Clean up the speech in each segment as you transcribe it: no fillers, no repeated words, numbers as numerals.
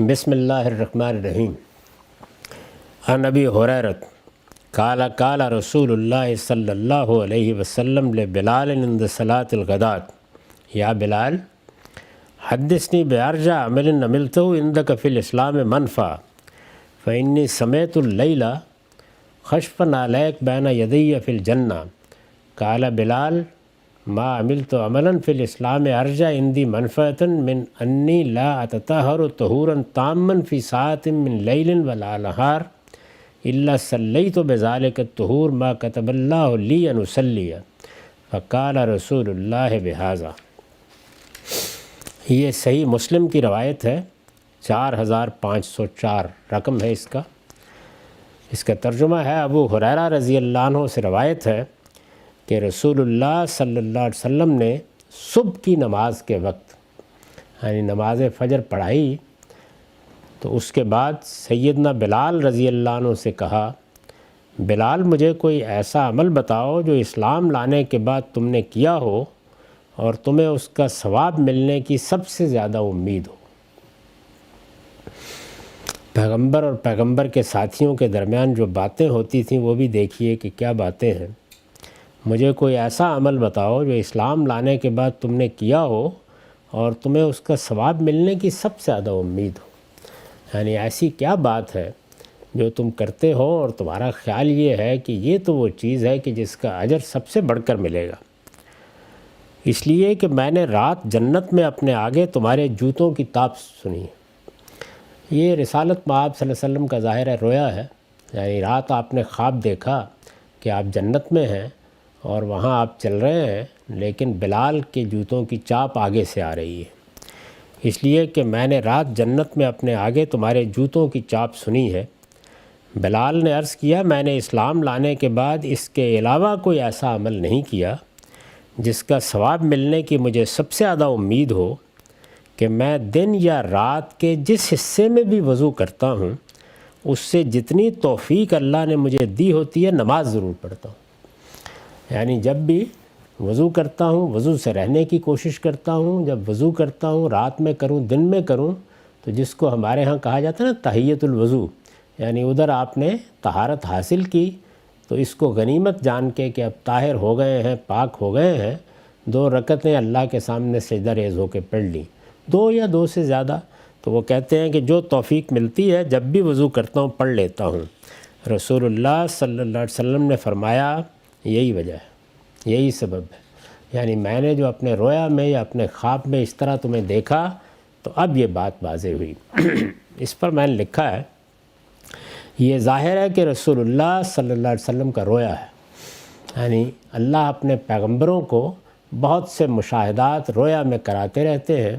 بسم اللہ الرحمن الرحیم۔ عن ابی ہریرۃ قال قال رسول اللہ صلی اللہ علیہ وسلم لبلال عند صلاۃ الغداۃ یا بلال حدثنی بأرجى عمل عملته عندك في الإسلام منفع فإني سمعت الليل خشفا عليك بين يدي في الجنة قال بلال ما عملت عملا في الإسلام أرجى عندي منفعة من أني لا أتطهر طهورا تاما في ساعة من ليل ولا نهار إلا صليت بذلك الطهور ما كتب الله لي أن أصلي فقال رسول الله بهذا۔ یہ صحیح مسلم کی روایت ہے، 4504 رقم ہے اس کا ترجمہ ہے۔ ابو ہریرہ رضی اللہ عنہ سے روایت ہے کہ رسول اللہ صلی اللہ علیہ وسلم نے صبح کی نماز کے وقت یعنی نماز فجر پڑھائی تو اس کے بعد سیدنا بلال رضی اللہ عنہ سے کہا، بلال مجھے کوئی ایسا عمل بتاؤ جو اسلام لانے کے بعد تم نے کیا ہو اور تمہیں اس کا ثواب ملنے کی سب سے زیادہ امید ہو۔ پیغمبر اور پیغمبر کے ساتھیوں کے درمیان جو باتیں ہوتی تھیں وہ بھی دیکھیے کہ کیا باتیں ہیں۔ مجھے کوئی ایسا عمل بتاؤ جو اسلام لانے کے بعد تم نے کیا ہو اور تمہیں اس کا ثواب ملنے کی سب سے زیادہ امید ہو، یعنی ایسی کیا بات ہے جو تم کرتے ہو اور تمہارا خیال یہ ہے کہ یہ تو وہ چیز ہے کہ جس کا اجر سب سے بڑھ کر ملے گا۔ اس لیے کہ میں نے رات جنت میں اپنے آگے تمہارے جوتوں کی تاپ سنی ہے۔ یہ رسالت مآب صلی اللہ علیہ وسلم کا ظاہر ہے رویا ہے، یعنی رات آپ نے خواب دیکھا کہ آپ جنت میں ہیں اور وہاں آپ چل رہے ہیں، لیکن بلال کے جوتوں کی چاپ آگے سے آ رہی ہے۔ اس لیے کہ میں نے رات جنت میں اپنے آگے تمہارے جوتوں کی چاپ سنی ہے۔ بلال نے عرض کیا، میں نے اسلام لانے کے بعد اس کے علاوہ کوئی ایسا عمل نہیں کیا جس کا ثواب ملنے کی مجھے سب سے زیادہ امید ہو کہ میں دن یا رات کے جس حصے میں بھی وضو کرتا ہوں اس سے جتنی توفیق اللہ نے مجھے دی ہوتی ہے نماز ضرور پڑھتا ہوں۔ یعنی جب بھی وضو کرتا ہوں وضو سے رہنے کی کوشش کرتا ہوں، جب وضو کرتا ہوں رات میں کروں دن میں کروں، تو جس کو ہمارے ہاں کہا جاتا ہے نا تحیۃ الوضو، یعنی ادھر آپ نے طہارت حاصل کی تو اس کو غنیمت جان کے کہ اب طاہر ہو گئے ہیں، پاک ہو گئے ہیں، 2 رکعتیں اللہ کے سامنے سجدہ ریز ہو کے پڑھ لیں، 2 یا 2 سے زیادہ۔ تو وہ کہتے ہیں کہ جو توفیق ملتی ہے جب بھی وضو کرتا ہوں پڑھ لیتا ہوں۔ رسول اللہ صلی اللہ علیہ وسلم نے فرمایا یہی وجہ ہے، یہی سبب ہے، یعنی میں نے جو اپنے رویا میں یا اپنے خواب میں اس طرح تمہیں دیکھا تو اب یہ بات واضح ہوئی۔ اس پر میں نے لکھا ہے، یہ ظاہر ہے کہ رسول اللہ صلی اللہ علیہ وسلم کا رویا ہے، یعنی اللہ اپنے پیغمبروں کو بہت سے مشاہدات رویا میں کراتے رہتے ہیں،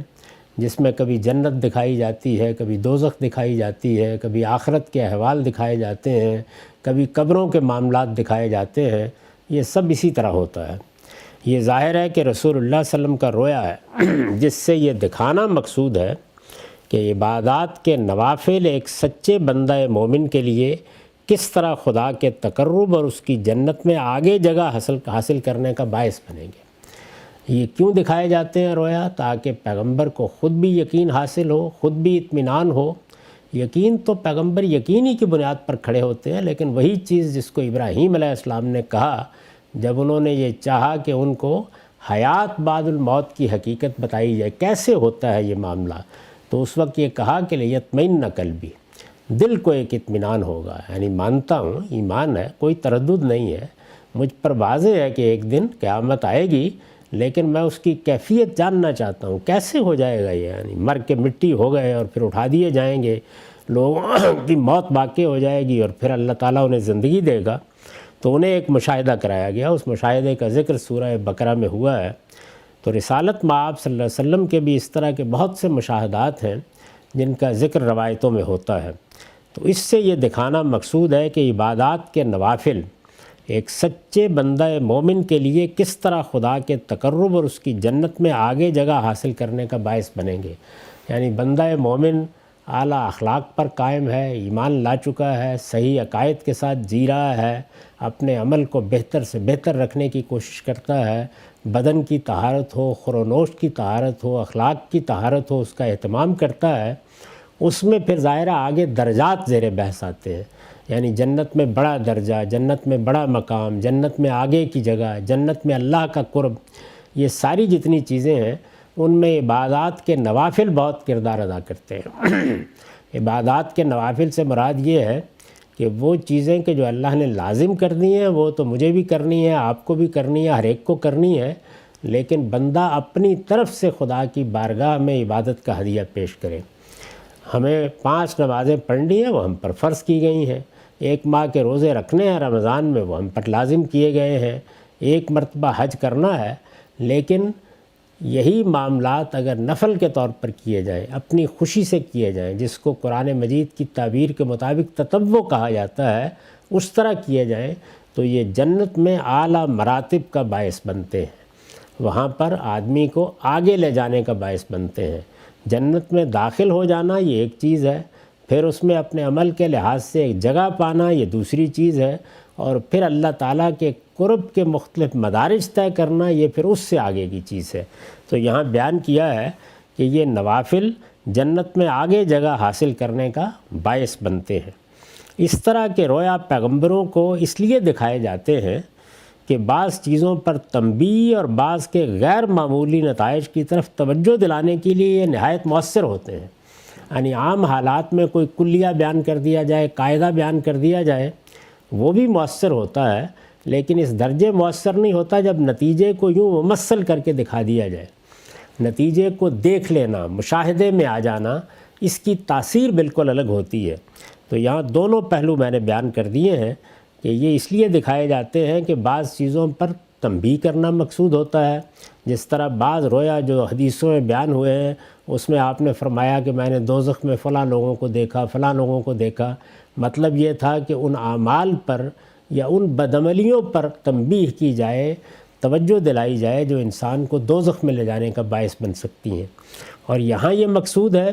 جس میں کبھی جنت دکھائی جاتی ہے، کبھی دوزخ دکھائی جاتی ہے، کبھی آخرت کے احوال دکھائے جاتے ہیں، کبھی قبروں کے معاملات دکھائے جاتے ہیں، یہ سب اسی طرح ہوتا ہے۔ یہ ظاہر ہے کہ رسول اللہ صلی اللہ علیہ وسلم کا رویا ہے، جس سے یہ دکھانا مقصود ہے کہ عبادات کے نوافل ایک سچے بندہ مومن کے لیے کس طرح خدا کے تقرب اور اس کی جنت میں آگے جگہ حاصل کرنے کا باعث بنیں گے۔ یہ کیوں دکھائے جاتے ہیں رویا؟ تاکہ پیغمبر کو خود بھی یقین حاصل ہو، خود بھی اطمینان ہو۔ یقین تو پیغمبر یقینی کی بنیاد پر کھڑے ہوتے ہیں، لیکن وہی چیز جس کو ابراہیم علیہ السلام نے کہا جب انہوں نے یہ چاہا کہ ان کو حیات بعد الموت کی حقیقت بتائی جائے، کیسے ہوتا ہے یہ معاملہ، تو اس وقت یہ کہا کہ لیطمئن قلبی، دل کو ایک اطمینان ہوگا، یعنی مانتا ہوں ایمان ہے، کوئی تردد نہیں ہے، مجھ پر واضح ہے کہ ایک دن قیامت آئے گی، لیکن میں اس کی کیفیت جاننا چاہتا ہوں، کیسے ہو جائے گا یہ، یعنی مر کے مٹی ہو گئے اور پھر اٹھا دیے جائیں گے، لوگوں کی موت واقع ہو جائے گی اور پھر اللہ تعالیٰ انہیں زندگی دے گا۔ تو انہیں ایک مشاہدہ کرایا گیا، اس مشاہدے کا ذکر سورہ بقرہ میں ہوا ہے۔ تو رسالت مآب صلی اللہ علیہ وسلم کے بھی اس طرح کے بہت سے مشاہدات ہیں جن کا ذکر روایتوں میں ہوتا ہے۔ تو اس سے یہ دکھانا مقصود ہے کہ عبادات کے نوافل ایک سچے بندہ مومن کے لیے کس طرح خدا کے تقرب اور اس کی جنت میں آگے جگہ حاصل کرنے کا باعث بنیں گے۔ یعنی بندہ مومن اعلیٰ اخلاق پر قائم ہے، ایمان لا چکا ہے، صحیح عقائد کے ساتھ جی رہا ہے، اپنے عمل کو بہتر سے بہتر رکھنے کی کوشش کرتا ہے، بدن کی طہارت ہو، خور و نوش کی طہارت ہو، اخلاق کی طہارت ہو، اس کا اہتمام کرتا ہے، اس میں پھر ظاہرہ آگے درجات زیر بحث آتے ہیں، یعنی جنت میں بڑا درجہ، جنت میں بڑا مقام، جنت میں آگے کی جگہ، جنت میں اللہ کا قرب، یہ ساری جتنی چیزیں ہیں ان میں عبادات کے نوافل بہت کردار ادا کرتے ہیں۔ عبادات کے نوافل سے مراد یہ ہے کہ وہ چیزیں کہ جو اللہ نے لازم کر دی ہیں وہ تو مجھے بھی کرنی ہے، آپ کو بھی کرنی ہے، ہر ایک کو کرنی ہے، لیکن بندہ اپنی طرف سے خدا کی بارگاہ میں عبادت کا ہدیہ پیش کرے۔ ہمیں 5 نمازیں پڑھنی ہیں، وہ ہم پر فرض کی گئی ہیں۔ 1 ماہ کے روزے رکھنے ہیں رمضان میں، وہ ہم پر لازم کیے گئے ہیں۔ 1 مرتبہ حج کرنا ہے، لیکن یہی معاملات اگر نفل کے طور پر کیے جائیں، اپنی خوشی سے کیے جائیں، جس کو قرآن مجید کی تعبیر کے مطابق تطوع کہا جاتا ہے، اس طرح کیے جائیں تو یہ جنت میں اعلیٰ مراتب کا باعث بنتے ہیں، وہاں پر آدمی کو آگے لے جانے کا باعث بنتے ہیں۔ جنت میں داخل ہو جانا یہ ایک چیز ہے، پھر اس میں اپنے عمل کے لحاظ سے ایک جگہ پانا یہ دوسری چیز ہے، اور پھر اللہ تعالیٰ کے قرب کے مختلف مدارج طے کرنا یہ پھر اس سے آگے کی چیز ہے۔ تو یہاں بیان کیا ہے کہ یہ نوافل جنت میں آگے جگہ حاصل کرنے کا باعث بنتے ہیں۔ اس طرح کے رویا پیغمبروں کو اس لیے دکھائے جاتے ہیں کہ بعض چیزوں پر تنبیہ اور بعض کے غیر معمولی نتائج کی طرف توجہ دلانے کے لیے یہ نہایت مؤثر ہوتے ہیں۔ یعنی عام حالات میں کوئی کلیہ بیان کر دیا جائے، قاعدہ بیان کر دیا جائے، وہ بھی مؤثر ہوتا ہے، لیکن اس درجے مؤثر نہیں ہوتا جب نتیجے کو یوں ممثل کر کے دکھا دیا جائے۔ نتیجے کو دیکھ لینا، مشاہدے میں آ جانا، اس کی تاثیر بالکل الگ ہوتی ہے۔ تو یہاں دونوں پہلو میں نے بیان کر دیے ہیں کہ یہ اس لیے دکھائے جاتے ہیں کہ بعض چیزوں پر تنبیہ کرنا مقصود ہوتا ہے، جس طرح بعض رویا جو حدیثوں میں بیان ہوئے ہیں اس میں آپ نے فرمایا کہ میں نے دوزخ میں فلاں لوگوں کو دیکھا، فلاں لوگوں کو دیکھا، مطلب یہ تھا کہ ان اعمال پر یا ان بدعملیوں پر تنبیہ کی جائے، توجہ دلائی جائے جو انسان کو دوزخ میں لے جانے کا باعث بن سکتی ہیں۔ اور یہاں یہ مقصود ہے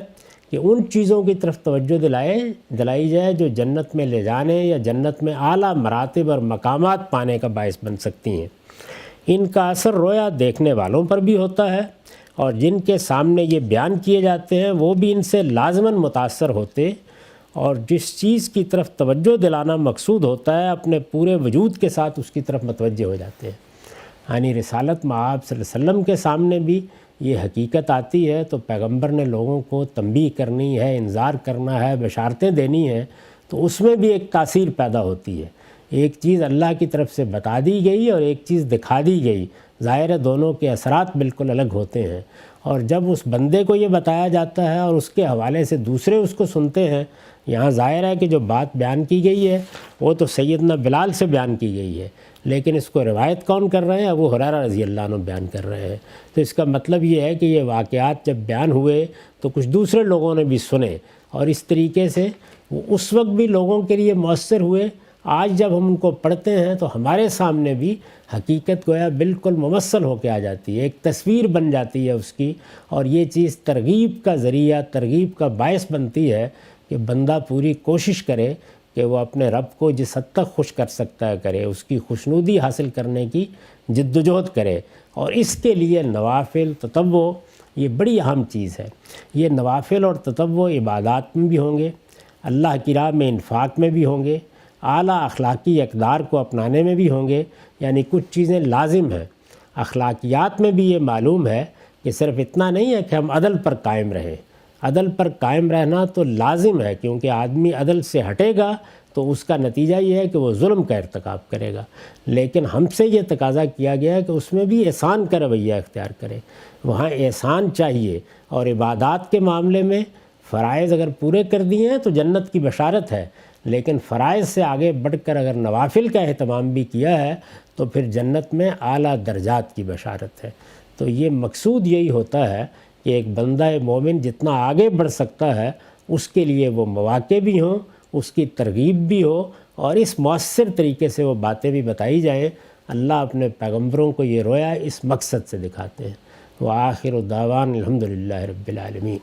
کہ ان چیزوں کی طرف توجہ دلائی جائے جو جنت میں لے جانے یا جنت میں اعلیٰ مراتب اور مقامات پانے کا باعث بن سکتی ہیں۔ ان کا اثر رویا دیکھنے والوں پر بھی ہوتا ہے، اور جن کے سامنے یہ بیان کیے جاتے ہیں وہ بھی ان سے لازماً متاثر ہوتے، اور جس چیز کی طرف توجہ دلانا مقصود ہوتا ہے اپنے پورے وجود کے ساتھ اس کی طرف متوجہ ہو جاتے ہیں۔ یعنی رسالت مآب صلی اللہ علیہ وسلم کے سامنے بھی یہ حقیقت آتی ہے تو پیغمبر نے لوگوں کو تنبیہ کرنی ہے، انذار کرنا ہے، بشارتیں دینی ہیں، تو اس میں بھی ایک تاثیر پیدا ہوتی ہے۔ ایک چیز اللہ کی طرف سے بتا دی گئی اور ایک چیز دکھا دی گئی، ظاہر ہے دونوں کے اثرات بالکل الگ ہوتے ہیں، اور جب اس بندے کو یہ بتایا جاتا ہے اور اس کے حوالے سے دوسرے اس کو سنتے ہیں، یہاں ظاہر ہے کہ جو بات بیان کی گئی ہے وہ تو سیدنا بلال سے بیان کی گئی ہے، لیکن اس کو روایت کون کر رہے ہیں؟ ابو ہریرہ رضی اللہ عنہ بیان کر رہے ہیں۔ تو اس کا مطلب یہ ہے کہ یہ واقعات جب بیان ہوئے تو کچھ دوسرے لوگوں نے بھی سنے، اور اس طریقے سے وہ اس وقت بھی لوگوں کے لیے مؤثر ہوئے۔ آج جب ہم ان کو پڑھتے ہیں تو ہمارے سامنے بھی حقیقت گویا بالکل ممثل ہو کے آ جاتی ہے، ایک تصویر بن جاتی ہے اس کی، اور یہ چیز ترغیب کا ذریعہ، ترغیب کا باعث بنتی ہے کہ بندہ پوری کوشش کرے کہ وہ اپنے رب کو جس حد تک خوش کر سکتا ہے کرے، اس کی خوشنودی حاصل کرنے کی جد و جہد کرے، اور اس کے لیے نوافل، تطوع یہ بڑی اہم چیز ہے۔ یہ نوافل اور تطوع عبادات میں بھی ہوں گے، اللہ کی راہ میں انفاق میں بھی ہوں گے، اعلیٰ اخلاقی اقدار کو اپنانے میں بھی ہوں گے، یعنی کچھ چیزیں لازم ہیں۔ اخلاقیات میں بھی یہ معلوم ہے کہ صرف اتنا نہیں ہے کہ ہم عدل پر قائم رہیں، عدل پر قائم رہنا تو لازم ہے، کیونکہ آدمی عدل سے ہٹے گا تو اس کا نتیجہ یہ ہے کہ وہ ظلم کا ارتکاب کرے گا، لیکن ہم سے یہ تقاضا کیا گیا ہے کہ اس میں بھی احسان کا رویہ اختیار کرے، وہاں احسان چاہیے۔ اور عبادات کے معاملے میں فرائض اگر پورے کر دیے ہیں تو جنت کی بشارت ہے، لیکن فرائض سے آگے بڑھ کر اگر نوافل کا اہتمام بھی کیا ہے تو پھر جنت میں اعلیٰ درجات کی بشارت ہے۔ تو یہ مقصود یہی ہوتا ہے کہ ایک بندہ مومن جتنا آگے بڑھ سکتا ہے اس کے لیے وہ مواقع بھی ہوں، اس کی ترغیب بھی ہو، اور اس مؤثر طریقے سے وہ باتیں بھی بتائی جائیں۔ اللہ اپنے پیغمبروں کو یہ رویا اس مقصد سے دکھاتے ہیں۔ وآخر دعوان الحمدللہ رب العالمین۔